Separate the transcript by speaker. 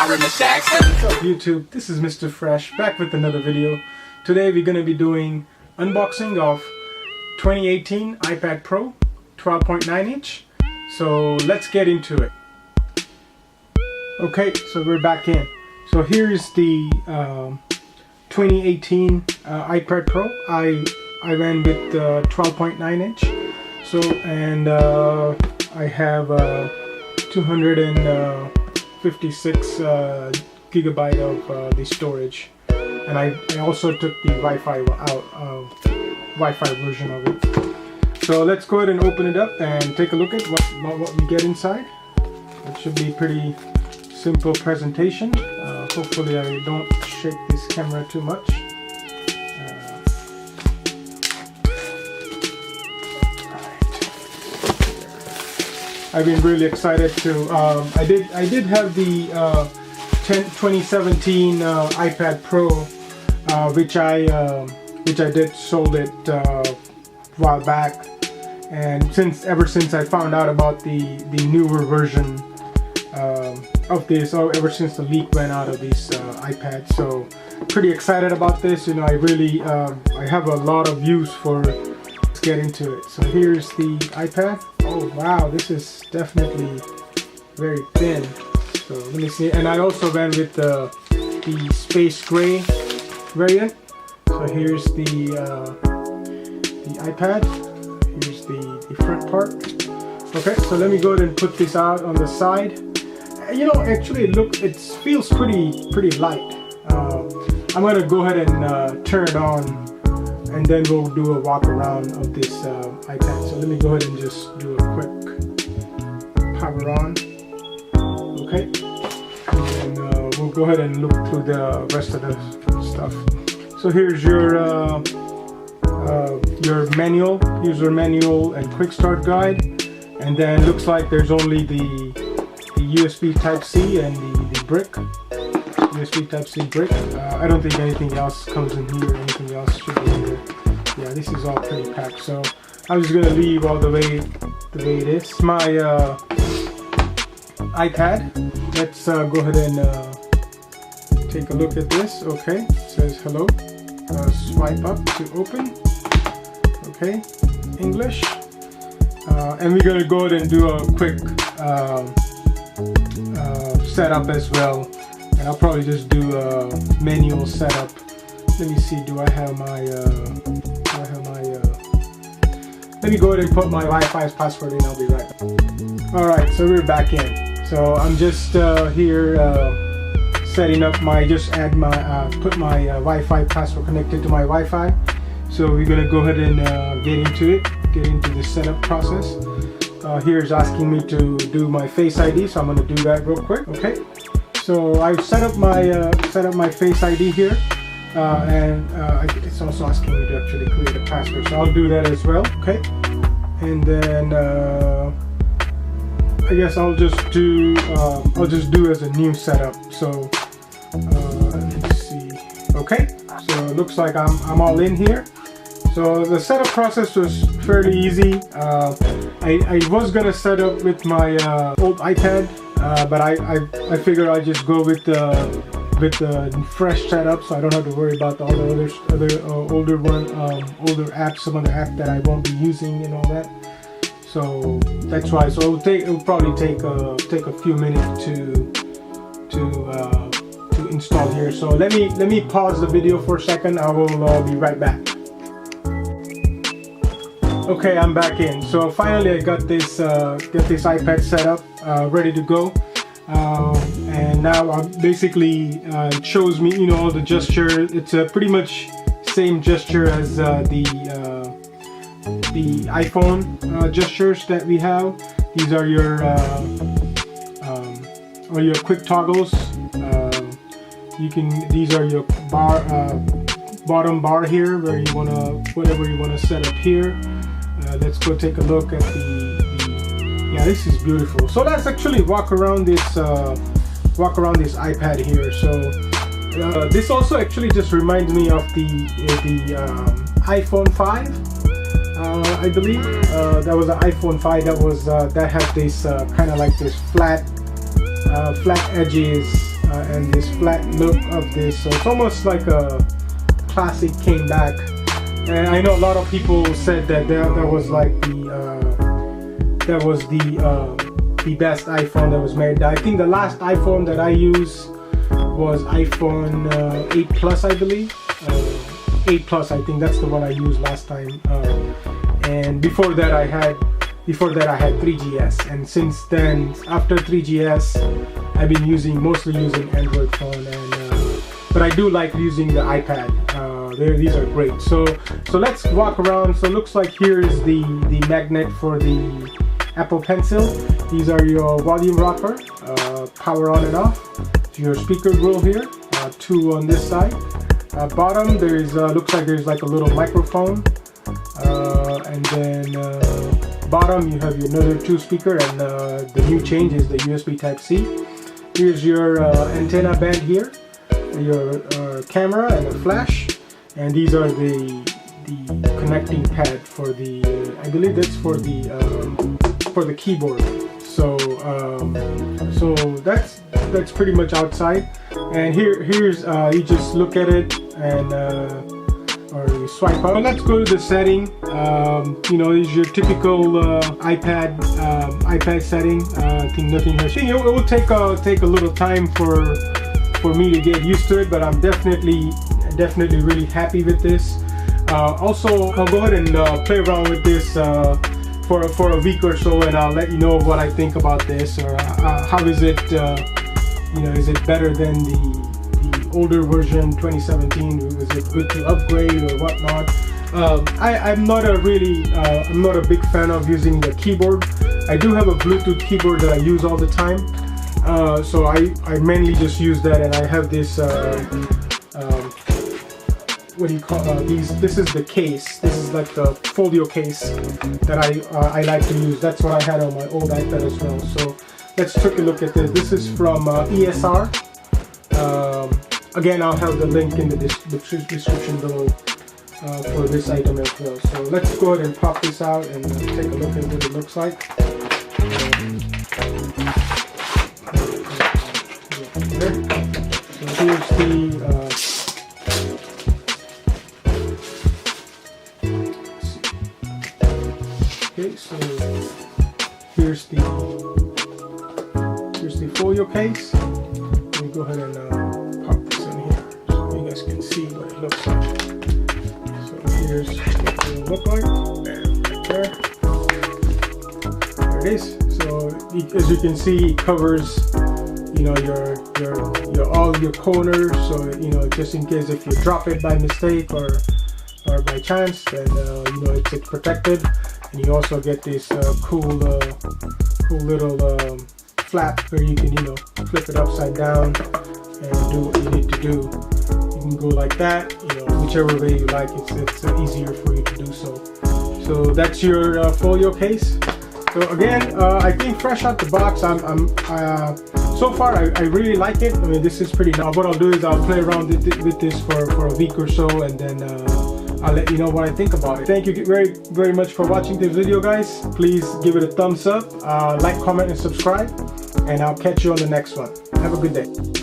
Speaker 1: What's up YouTube, this is Mr. Fresh back with another video. Today we're going to be doing unboxing of 2018 iPad Pro 12.9 inch. So let's get into it. Okay, so we're back in. So here's the 2018 iPad Pro. I ran with 12.9 inch. So and I have 256 gigabyte of the storage, and I also took the Wi-Fi out, Wi-Fi version of it. So let's go ahead and open it up and take a look at what we get inside. It should be pretty simple presentation. Hopefully I don't shake this camera too much. I've been really excited to. I did have the 2017 iPad Pro, which I did sold it a while back, and ever since I found out about the newer version of this, or ever since the leak went out of these iPads, so pretty excited about this. You know, I really I have a lot of use for. Let's get into it. So here's the iPad. Oh wow, this is definitely very thin. So let me see. And I also went with the space gray variant. So here's the iPad. Here's the front part. Okay, so let me go ahead and put this out on the side. You know, actually it feels pretty light. I'm gonna go ahead and turn it on, and then we'll do a walk around of this iPad. So let me go ahead and just do a quick power on. Okay, and then we'll go ahead and look through the rest of the stuff. So here's your manual, user manual and quick start guide, and then looks like there's only the USB Type-C and the brick. USB Type-C brick. I don't think anything else comes in here. Anything else should be in here. Yeah, this is all pretty packed. So I'm just gonna leave all the way it is. My iPad. Let's go ahead and take a look at this. Okay, it says hello. Swipe up to open. Okay, English. And we're gonna go ahead and do a quick setup as well. And I'll probably just do a manual setup. Let me see, do I have my, let me go ahead and put my Wi-Fi's password in, I'll be right back. Alright, so we're back in. So I'm just here setting up my, put my Wi-Fi password connected to my Wi-Fi. So we're gonna go ahead and get into the setup process. Here's asking me to do my Face ID, so I'm gonna do that real quick, okay? So I've set up my Face ID here, and it's also asking me to actually create a password. So I'll do that as well, okay? And then I guess I'll just do as a new setup. So let's see. Okay, so it looks like I'm all in here. So the setup process was fairly easy. I was gonna set up with my old iPad. But I figure I'll just go with the fresh setup, so I don't have to worry about all the older apps, some of the apps that I won't be using and all that. So that's why. So it'll probably take a few minutes to install here. So let me pause the video for a second. I will be right back. Okay, I'm back in. So finally I got this iPad set up, ready to go. And now basically it shows me, you know, all the gesture. It's pretty much same gesture as the iPhone gestures that we have. These are your quick toggles. These are your bottom bar here, where you whatever you wanna set up here. Let's go take a look at yeah, this is beautiful. So let's actually walk around this iPad here. So this also actually just reminds me of the iPhone 5. I believe that was an iPhone 5 that had this kind of like this flat edges and this flat look of this. So it's almost like a classic came back. And I know a lot of people said that that was like the best iPhone that was made. I think the last iPhone that I used was iPhone 8 Plus, I believe. 8 Plus, I think that's the one I used last time. And before that I had 3GS, and since then, after 3GS, I've been mostly using Android phone, and but I do like using the iPad. These are great. So let's walk around. So it looks like here is the magnet for the Apple Pencil. These are your volume rocker, power on and off. Your speaker grill here, two on this side. Bottom there's looks like there's like a little microphone, and then bottom you have another two speaker, and the new change is the USB Type-C. Here's your antenna band here, your camera and a flash, and these are the connecting pad for the I believe that's for the keyboard. So that's pretty much outside. And here's you just look at it and or you swipe up. So let's go to the setting. You know, is your typical iPad setting. I think nothing has changed. It will take a little time for me to get used to it, but I'm definitely really happy with this. Also, I'll go ahead and play around with this for a week or so, and I'll let you know what I think about this, or how is it, you know, is it better than the older version 2017? Was it good to upgrade or whatnot? I'm not a big fan of using the keyboard. I do have a Bluetooth keyboard that I use all the time, so I mainly just use that, and I have this what do you call these? This is the case. This is like the folio case that I like to use. That's what I had on my old iPad as well. So let's take a look at this. This is from ESR. Again, I'll have the link in the description below for this item as well. So let's go ahead and pop this out and take a look at what it looks like. So here's the okay, so here's the folio case. Let me go ahead and pop this in here so you guys can see what it looks like. So here's what it will look like. There it is. So as you can see, it covers, you know, your all your corners. So you know, just in case if you drop it by mistake or by chance, then you know it's protected. And you also get this cool little flap where you can, you know, flip it upside down and do what you need to do. You can go like that, you know, whichever way you like. It's easier for you to do so. So that's your folio case. So again, I think fresh out the box, so far I really like it. I mean, this is pretty. Now what I'll do is I'll play around with this for a week or so, and then I'll let you know what I think about it. Thank you very much for watching this video, guys. Please give it a thumbs up, like, comment, and subscribe, and I'll catch you on the next one. Have a good day.